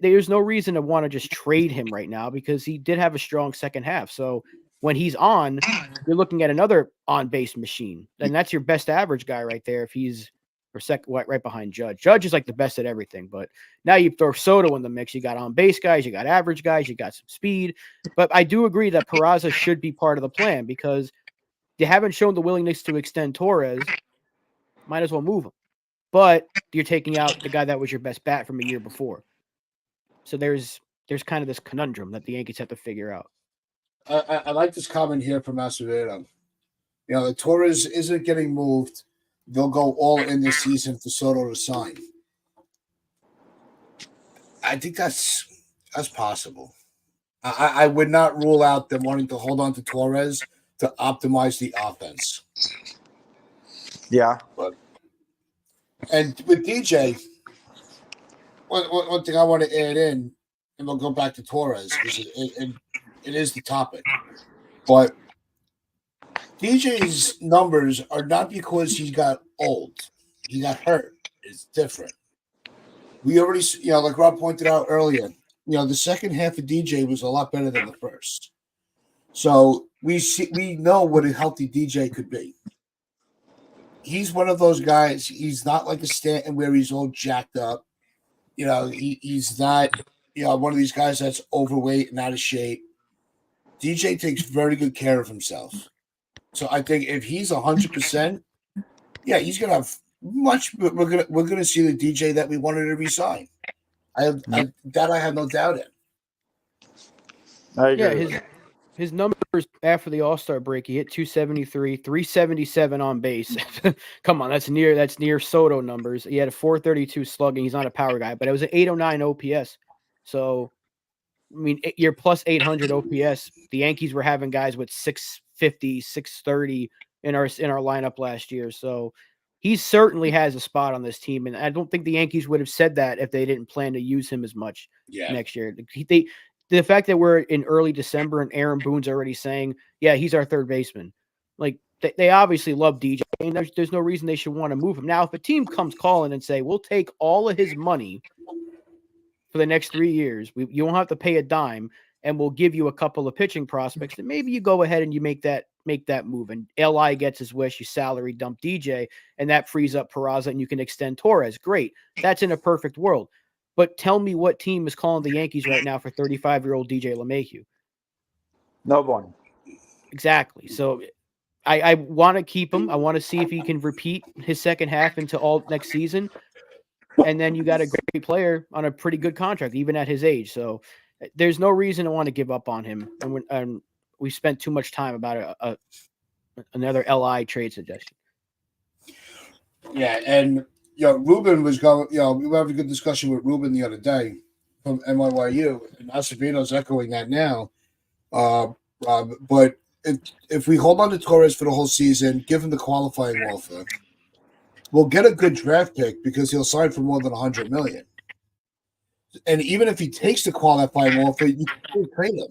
B: there's no reason to want to just trade him right now because he did have a strong second half. So when he's on, you're looking at another on-base machine. And that's your best average guy right there if he's right behind Judge. Judge is like the best at everything. But now you throw Soto in the mix. You got on-base guys. You got average guys. You got some speed. But I do agree that Peraza should be part of the plan because they haven't shown the willingness to extend Torres. Might as well move him. But you're taking out the guy that was your best bat from a year before. So there's kind of this conundrum that the Yankees have to figure out.
A: I like this comment here from Acevedo. The Torres isn't getting moved. They'll go all in this season for Soto to sign. I think that's possible. I would not rule out them wanting to hold on to Torres to optimize the offense.
C: Yeah.
A: And with DJ, one thing I want to add in, and we'll go back to Torres, because it is the topic. But DJ's numbers are not because he got old. He got hurt. It's different. We already, like Rob pointed out earlier, the second half of DJ was a lot better than the first. So we know what a healthy DJ could be. He's one of those guys. He's not like a Stanton where he's all jacked up. He's not, one of these guys that's overweight and out of shape. DJ takes very good care of himself. So I think if he's 100%, yeah, he's gonna have much. We're gonna see the DJ that we wanted to resign. I have no doubt in.
C: I agree.
B: Yeah, his numbers after the All-Star break, he hit 273, 377 on base. Come on, that's near Soto numbers. He had a 432 slugging. He's not a power guy, but it was an 809 OPS. So, I mean, you're plus 800 OPS. The Yankees were having guys with 650, 630 in our lineup last year. So he certainly has a spot on this team. And I don't think the Yankees would have said that if they didn't plan to use him as much next year. The fact that we're in early December and Aaron Boone's already saying, yeah, he's our third baseman. Like they obviously love DJ, and there's no reason they should want to move him. Now, if a team comes calling and say, we'll take all of his money for the next 3 years. You won't have to pay a dime, and we'll give you a couple of pitching prospects. And maybe you go ahead and you make that move. And LI gets his wish. You salary dump DJ, and that frees up Peraza, and you can extend Torres. Great. That's in a perfect world. But tell me what team is calling the Yankees right now for 35-year-old DJ LeMahieu?
C: No one.
B: Exactly. So I want to keep him. I want to see if he can repeat his second half into all next season. And then you got a great player on a pretty good contract, even at his age. So there's no reason to want to give up on him. And we spent too much time about another LI trade suggestion.
A: Yeah, and Ruben was going. We were having a good discussion with Ruben the other day from NYU, and Acevedo's echoing that now. But if we hold on to Torres for the whole season, give him the qualifying offer, we'll get a good draft pick because he'll sign for more than $100 million. And even if he takes the qualifying offer, you can trade him.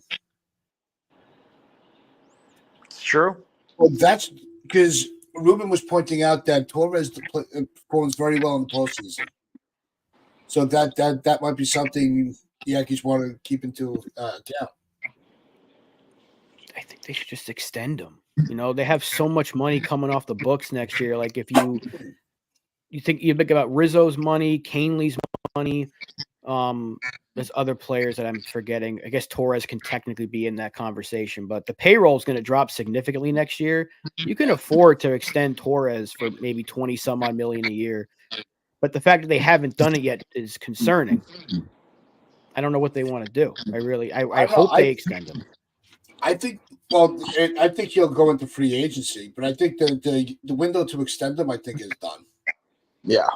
C: It's true.
A: Well, that's because Ruben was pointing out that Torres performs very well in the postseason. So that might be something the Yankees want to keep into account.
B: I think they should just extend him. They have so much money coming off the books next year. Like if you think about Rizzo's money, Caneley's money, there's other players that I'm forgetting. I guess Torres can technically be in that conversation, but the payroll is going to drop significantly next year. You can afford to extend Torres for maybe 20 some odd million a year. But the fact that they haven't done it yet is concerning. I don't know what they want to do. I hope they extend him.
A: I think he'll go into free agency, but I think the window to extend him, I think, is done.
C: Yeah.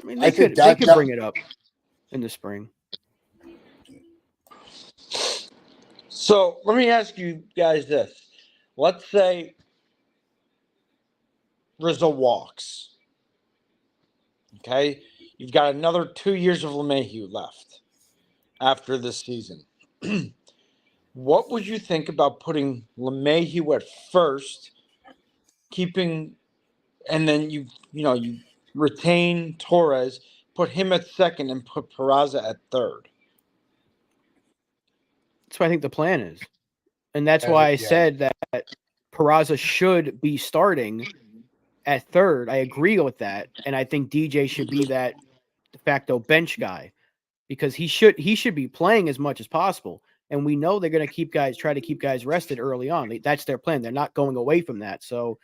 B: I mean, they could bring it up in the spring.
D: So let me ask you guys this. Let's say Rizzo walks. Okay? You've got another 2 years of LeMahieu left after this season. What would you think about putting LeMahieu at first, keeping, and then you retain Torres, put him at second, and put Peraza at third?
B: That's what I think the plan is. And that's why I said that Peraza should be starting at third. I agree with that. And I think DJ should be that de facto bench guy because he should be playing as much as possible. And we know they're going to try to keep guys rested early on. That's their plan. They're not going away from that. So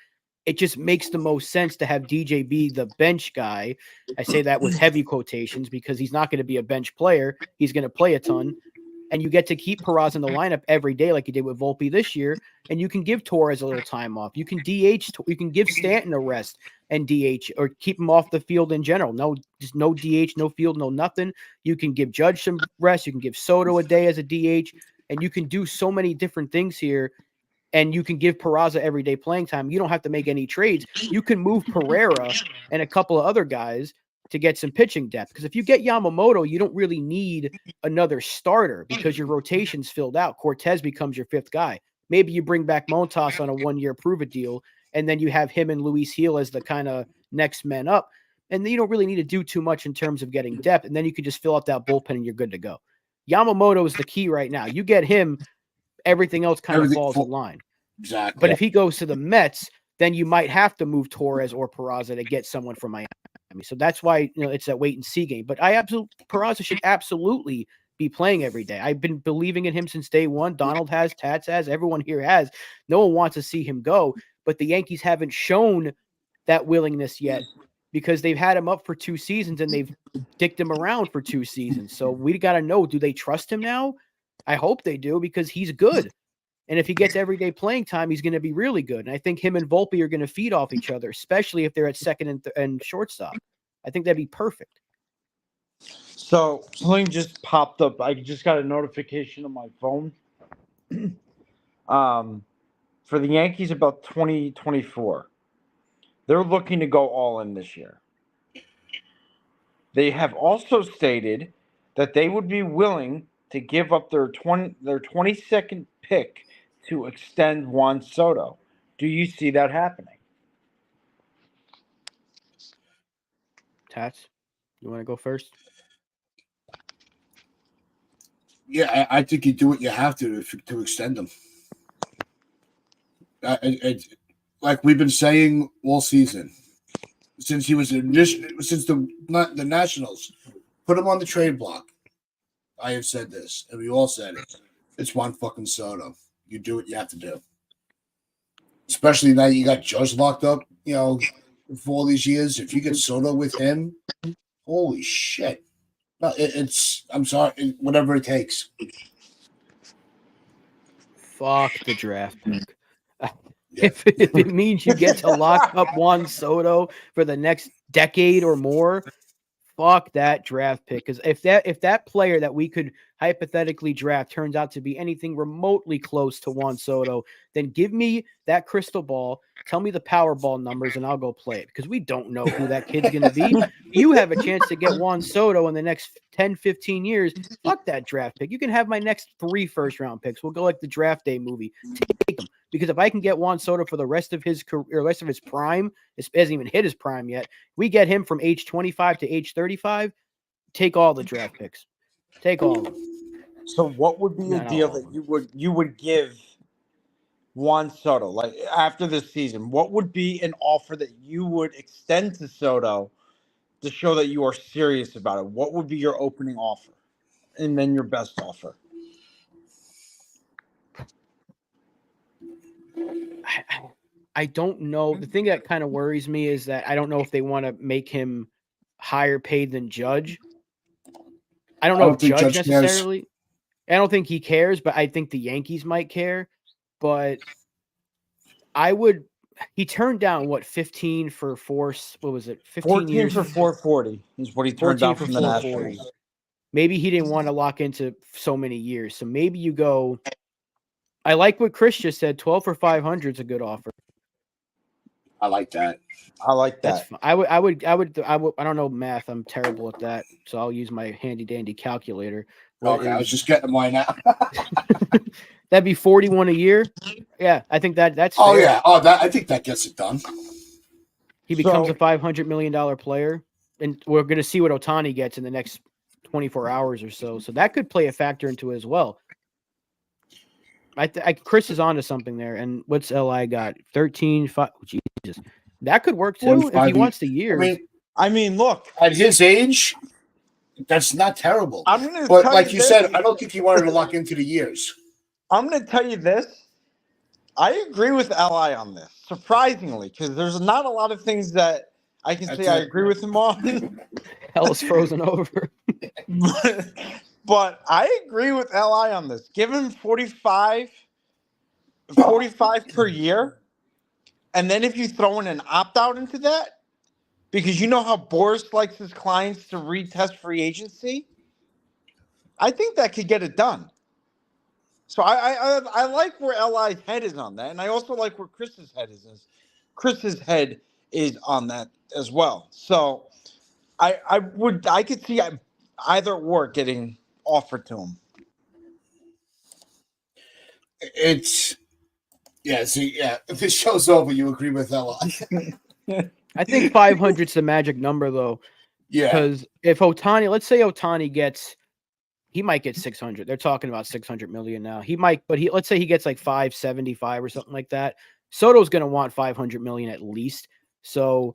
B: it just makes the most sense to have DJ be the bench guy. I say that with heavy quotations because he's not going to be a bench player. He's going to play a ton. And you get to keep Peraza in the lineup every day like you did with Volpe this year, and you can give Torres a little time off. You can DH. You can give Stanton a rest and DH or keep him off the field in general. Just no DH, no field, no nothing. You can give Judge some rest. You can give Soto a day as a DH, and you can do so many different things here. And you can give Peraza everyday playing time. You don't have to make any trades. You can move Pereira and a couple of other guys to get some pitching depth. Because if you get Yamamoto, you don't really need another starter because your rotation's filled out. Cortez becomes your fifth guy. Maybe you bring back Montas on a 1-year prove-it deal, and then you have him and Luis Gil as the kind of next men up. And then you don't really need to do too much in terms of getting depth. And then you can just fill out that bullpen and you're good to go. Yamamoto is the key right now. You get him, everything else kind of falls in line.
A: Exactly.
B: But if he goes to the Mets, then you might have to move Torres or Peraza to get someone from Miami. So that's why it's that wait and see game. But Peraza should absolutely be playing every day. I've been believing in him since day one. Donald has, Tats has, everyone here has. No one wants to see him go, but the Yankees haven't shown that willingness yet because they've had him up for 2 seasons and they've dicked him around for 2 seasons. So we got to know, do they trust him now? I hope they do because he's good. And if he gets everyday playing time, he's going to be really good. And I think him and Volpe are going to feed off each other, especially if they're at second and shortstop. I think that'd be perfect.
D: So something just popped up. I just got a notification on my phone. For the Yankees about 2024. They're looking to go all in this year. They have also stated that they would be willing to give up their 22nd pick to extend Juan Soto. Do you see that happening?
B: Tats, you want to go first?
A: Yeah, I think you do what you have to extend them. Like we've been saying all season, since he was since the Nationals put him on the trade block. I have said this, and we all said it. It's Juan fucking Soto. You do what you have to do. Especially now you got Judge locked up, for all these years. If you get Soto with him, holy shit. No, I'm sorry, whatever it takes.
B: Fuck the draft pick.
A: Yeah.
B: If it means you get to lock up Juan Soto for the next decade or more, fuck that draft pick. Because if that player that we could hypothetically draft turns out to be anything remotely close to Juan Soto, then give me that crystal ball, tell me the Powerball numbers, and I'll go play it. Because we don't know who that kid's going to be. You have a chance to get Juan Soto in the next 10, 15 years. Fuck that draft pick. You can have my next 3 first-round picks. We'll go like the draft day movie. Take them. Because if I can get Juan Soto for the rest of his career, or rest of his prime, it hasn't even hit his prime yet. We get him from age 25 to age 35. Take all the draft picks. Take all of them.
D: So what would be a deal that you would give Juan Soto, like after this season? What would be an offer that you would extend to Soto to show that you are serious about it? What would be your opening offer, and then your best offer?
B: I don't know. The thing that kind of worries me is that I don't know if they want to make him higher paid than Judge. I don't know if Judge necessarily. I don't think he cares, but I think the Yankees might care. But he turned down 15 for force. What was it?
D: 15
B: years
D: for 440 is what he turned down from the Nationals.
B: Maybe he didn't want to lock into so many years. So maybe you go. I like what Chris just said. 12 for 500 is a good offer.
A: I like that.
D: I like that.
B: That's fine. I would. I don't know math. I'm terrible at that. So I'll use my handy dandy calculator.
A: I was just getting mine out.
B: That'd be 41 a year. Yeah, I think that's.
A: Oh
B: fair.
A: yeah. I think that gets it done.
B: He becomes a $500 million player, and we're going to see what Ohtani gets in the next 24 hours or so. So that could play a factor into it as well. Chris is onto something there. And what's LI got? 13, 5. Oh, Jesus, that could work too if he wants the years.
D: I mean, look,
A: at his age, that's not terrible.
D: But
A: like you said, I don't think he wanted to lock into the years.
D: I'm going to tell you this. I agree with Li on this, surprisingly, because there's not a lot of things that I can say I agree with him on.
B: Hell is frozen over.
D: But I agree with Li on this. Give him 45 per year, and then if you throw in an opt-out into that, because you know how Boris likes his clients to retest free agency, I think that could get it done. So I like where Li's head is on that, and I also like where Chris's head is. Chris's head is on that as well. So I could see either or getting offered to him.
A: If this show's over, you agree with Li.
B: I think 500 is the magic number, though.
A: Yeah.
B: Because if Ohtani, let's say Ohtani gets. He might get 600. They're talking about 600 million now. He might, but let's say he gets like 575 or something like that. Soto's going to want 500 million at least. So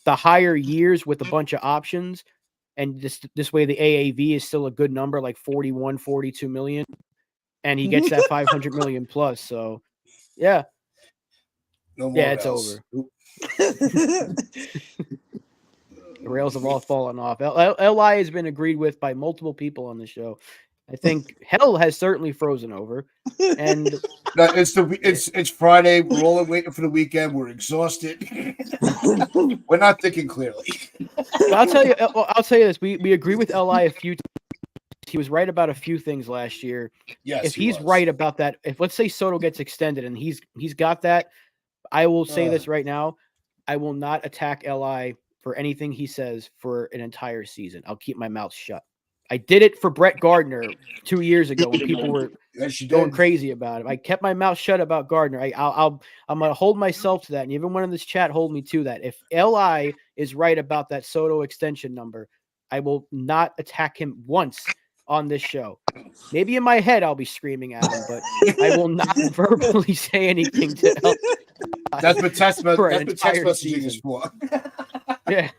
B: the higher years with a bunch of options, and this way the AAV is still a good number, like 41, 42 million, and he gets that 500 million plus. So yeah,
A: no more.
B: Yeah, it's over. The rails have all fallen off. LI has been agreed with by multiple people on the show. I think hell has certainly frozen over. And
A: it's Friday. We're all waiting for the weekend. We're exhausted. We're not thinking clearly.
B: I'll tell you this. We agree with LI a few times. He was right about a few things last year.
A: Yes.
B: If he's right about that, if let's say Soto gets extended and he's got that, I will say this right now. I will not attack LI for anything he says for an entire season. I'll keep my mouth shut. I did it for Brett Gardner 2 years ago when people were going crazy about it. I kept my mouth shut about Gardner. I'm going to hold myself to that. And everyone in this chat hold me to that. If LI is right about that Soto extension number, I will not attack him once on this show. Maybe in my head I'll be screaming at him, but I will not verbally say anything to Eli
A: That's what text
B: for an
A: messaging
B: entire
A: is
B: season.
A: for.
B: Yeah.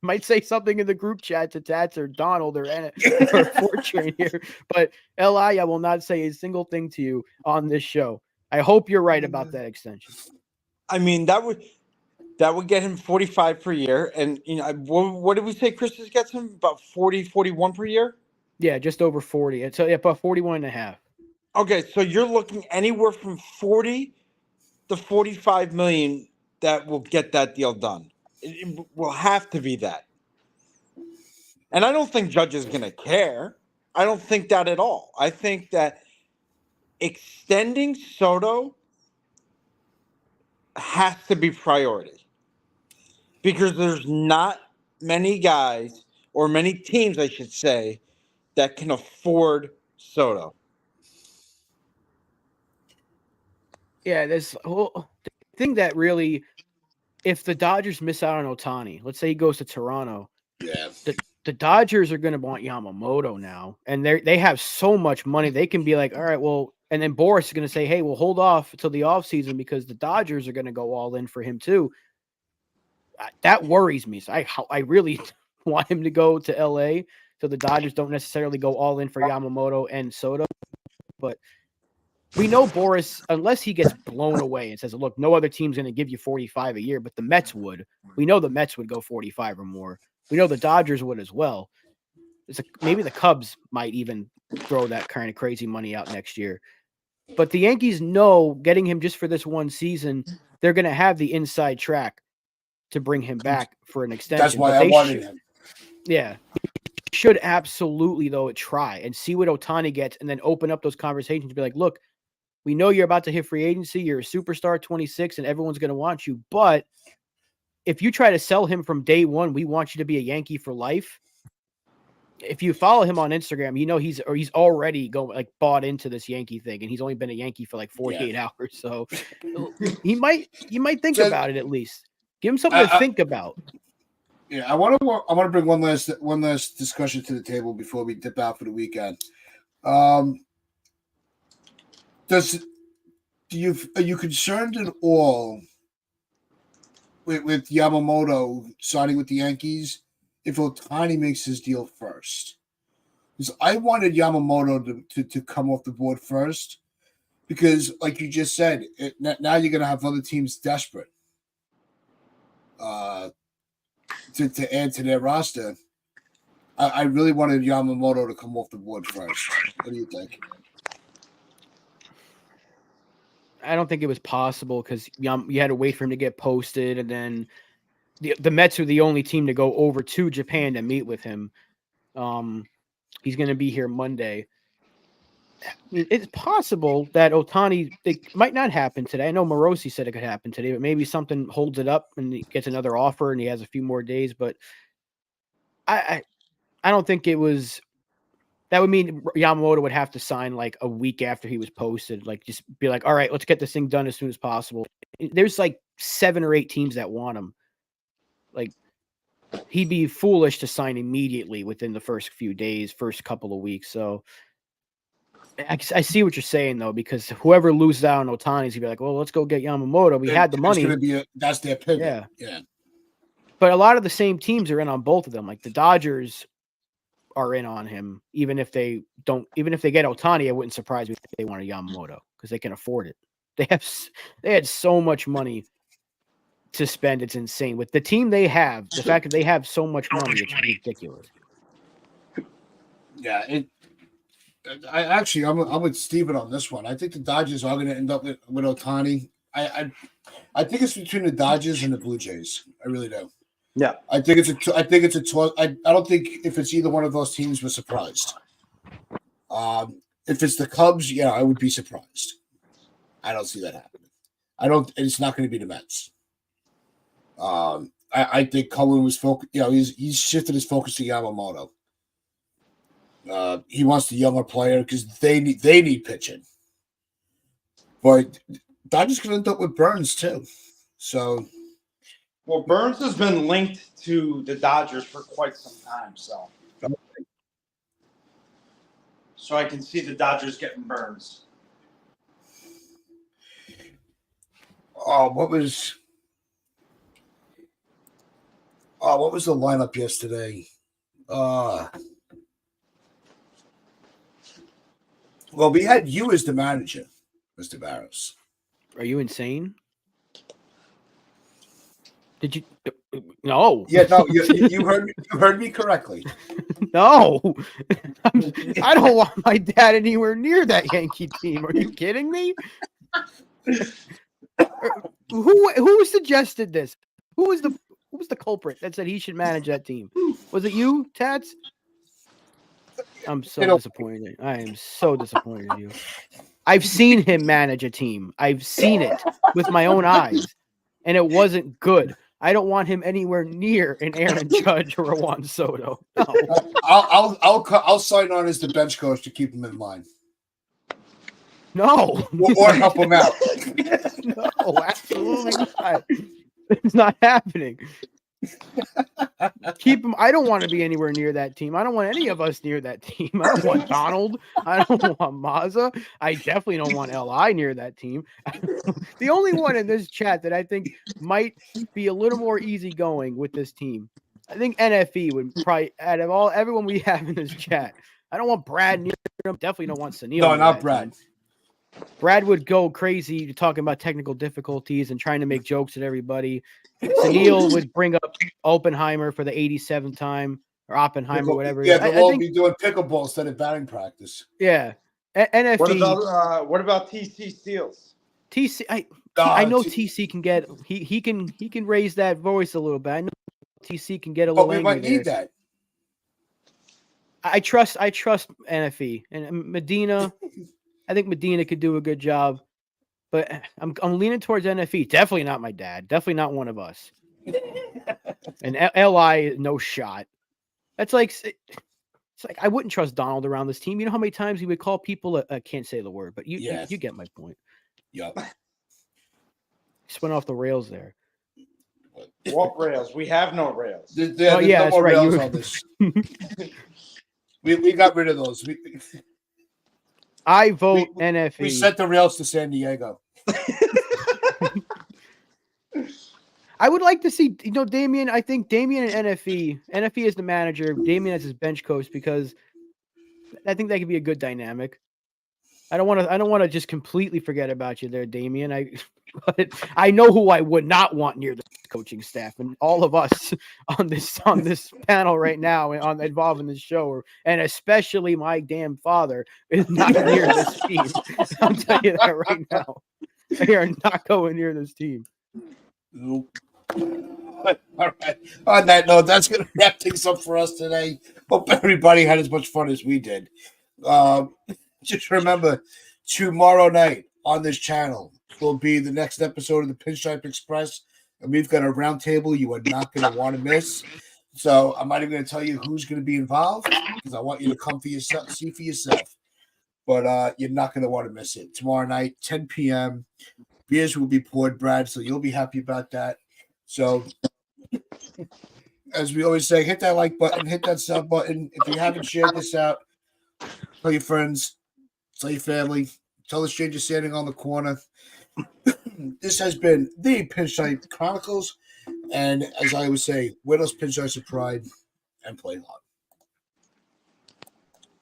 B: Might say something in the group chat to Tats or Donald or Fortune here, but Li, I will not say a single thing to you on this show. I hope you're right about that extension.
D: I mean, that would get him 45 per year. And, what did we say Christmas gets him? About 40, 41 per year?
B: Yeah, just over 40. It's about 41 and a half.
D: Okay, so you're looking anywhere from 40 to 45 million that will get that deal done. It will have to be that. And I don't think Judge is going to care. I don't think that at all. I think that extending Soto has to be priority because there's not many guys or many teams, I should say, that can afford Soto.
B: Yeah, there's whole thing that really, if the Dodgers miss out on Ohtani, let's say he goes to Toronto,
A: Yeah.
B: the Dodgers are going to want Yamamoto now, and they have so much money. They can be like, all right, well, and then Boris is going to say, hey, we'll hold off until the offseason because the Dodgers are going to go all in for him too. That worries me. So I really want him to go to LA so the Dodgers don't necessarily go all in for Yamamoto and Soto. But we know Boris, unless he gets blown away and says, look, no other team's going to give you 45 a year, but the Mets would. We know the Mets would go 45 or more. We know the Dodgers would as well. Maybe the Cubs might even throw that kind of crazy money out next year. But the Yankees know getting him just for this one season, they're going to have the inside track to bring him back for an extension.
A: That's why I wanted him.
B: Yeah. Should absolutely, though, try and see what Ohtani gets and then open up those conversations to be like, look, we know you're about to hit free agency. You're a superstar 26 and everyone's going to want you. But if you try to sell him from day one, we want you to be a Yankee for life. If you follow him on Instagram, you know he's already bought into this Yankee thing, and he's only been a Yankee for like 48 hours. So you might think about it at least. Give him something to think about.
A: Yeah, I want to bring one last discussion to the table before we dip out for the weekend. Are you concerned at all with Yamamoto signing with the Yankees if Ohtani makes his deal first? Because I wanted Yamamoto to come off the board first because, like you just said, now you're going to have other teams desperate to add to their roster. I really wanted Yamamoto to come off the board first. What do you think?
B: I don't think it was possible because you had to wait for him to get posted, and then the Mets are the only team to go over to Japan to meet with him. He's going to be here Monday. I mean, it's possible that Ohtani, it might not happen today. I know Morosi said it could happen today, but maybe something holds it up and he gets another offer and he has a few more days. But I don't think it was. That would mean Yamamoto would have to sign like a week after he was posted. Like, just be like, all right, let's get this thing done as soon as possible. There's like 7 or 8 teams that want him. Like, he'd be foolish to sign immediately within the first few days, first couple of weeks. So I see what you're saying, though, because whoever loses out on Ohtani's, he'd be like, well, let's go get Yamamoto. We had the money.
A: That's their pivot. Yeah.
B: But a lot of the same teams are in on both of them. Like the Dodgers are in on him, even if they get Ohtani, it wouldn't surprise me if they wanted Yamamoto because they can afford it. They had so much money to spend. It's insane. With the team they have, the fact that they have so much money, it's ridiculous.
A: Yeah, I'm with Steven on this one. I think the Dodgers are going to end up with Ohtani. I think it's between the Dodgers and the Blue Jays. I really do.
C: Yeah,
A: I think it's a toss. I don't think if it's either one of those teams, we're surprised. If it's the Cubs, yeah, I would be surprised. I don't see that happening. It's not going to be the Mets. I think Cohen was focused. He's shifted his focus to Yamamoto. He wants the younger player because they need pitching. But Dodgers going to end up with Burns too. So.
C: well, Burns has been linked to the Dodgers for quite some time. So so I can see the Dodgers getting burns.
A: What was the lineup yesterday? Well, we had you as the manager, Mr. Barros.
B: Are you insane? Did you? No.
A: Yeah, no, you heard me correctly.
B: No. I don't want my dad anywhere near that Yankee team. Are you kidding me? Who suggested this? Who was the culprit that said he should manage that team? Was it you, Tats? I'm so disappointed. I am so disappointed in you. I've seen him manage a team. I've seen it with my own eyes, and it wasn't good. I don't want him anywhere near an Aaron Judge or a Juan Soto. No.
A: I'll sign on as the bench coach to keep him in line.
B: No.
A: Or help him out.
B: No, absolutely not. It's not happening. Keep him. I don't want to be anywhere near that team. I don't want any of us near that team. I don't want Donald. I don't want Mazza. I definitely don't want Li near that team. The only one in this chat that I think might be a little more easygoing with this team, I think NFE would probably, out of everyone we have in this chat, I don't want Brad near him. Definitely don't want Sunil.
A: No, not Brad.
B: Team. Brad would go crazy talking about technical difficulties and trying to make jokes at everybody. Sunil would bring up Oppenheimer for the 87th time, or Oppenheimer, whatever.
A: Yeah, they'll be doing pickleball instead of batting practice.
B: Yeah. NFE.
D: What about TC Steels?
B: TC, I know TC can get he can raise that voice a little bit. I know TC can get a little.
A: But we might need that.
B: I trust NFE and Medina. I think Medina could do a good job, but I'm leaning towards NFE. Definitely not my dad. Definitely not one of us. And LI, no shot. That's like, it's like I wouldn't trust Donald around this team. You know how many times he would call people? I can't say the word, but you get my point.
A: Yep.
B: Just went off the rails there.
D: What rails? We have no rails.
A: There's no more
B: right.
A: rails on this. we got rid of those.
B: I vote NFE.
A: We sent the rails to San Diego.
B: I would like to see, Damian. I think Damian and NFE. NFE is the manager. Damian as his bench coach, because I think that could be a good dynamic. I don't want to just completely forget about you there, Damian. I know who I would not want near the coaching staff, and all of us on this panel right now involved in this show, and especially my damn father is not near this team. I'll tell you that right now. They are not going near this team.
A: Nope. All right. On that note, that's going to wrap things up for us today. Hope everybody had as much fun as we did. Just remember, tomorrow night on this channel will be the next episode of the Pinstripe Express, and we've got a roundtable you are not going to want to miss. So I'm not even going to tell you who's going to be involved, because I want you to come for yourself, see for yourself. But you're not going to want to miss it. Tomorrow night, 10 p.m. Beers will be poured, Brad, so you'll be happy about that. So, as we always say, hit that like button, hit that sub button. If you haven't shared this out, tell your friends, tell your family, tell the stranger standing on the corner. This has been the Pinstripe Chronicles, and as I always say, wear those pinstripes of pride and play hard.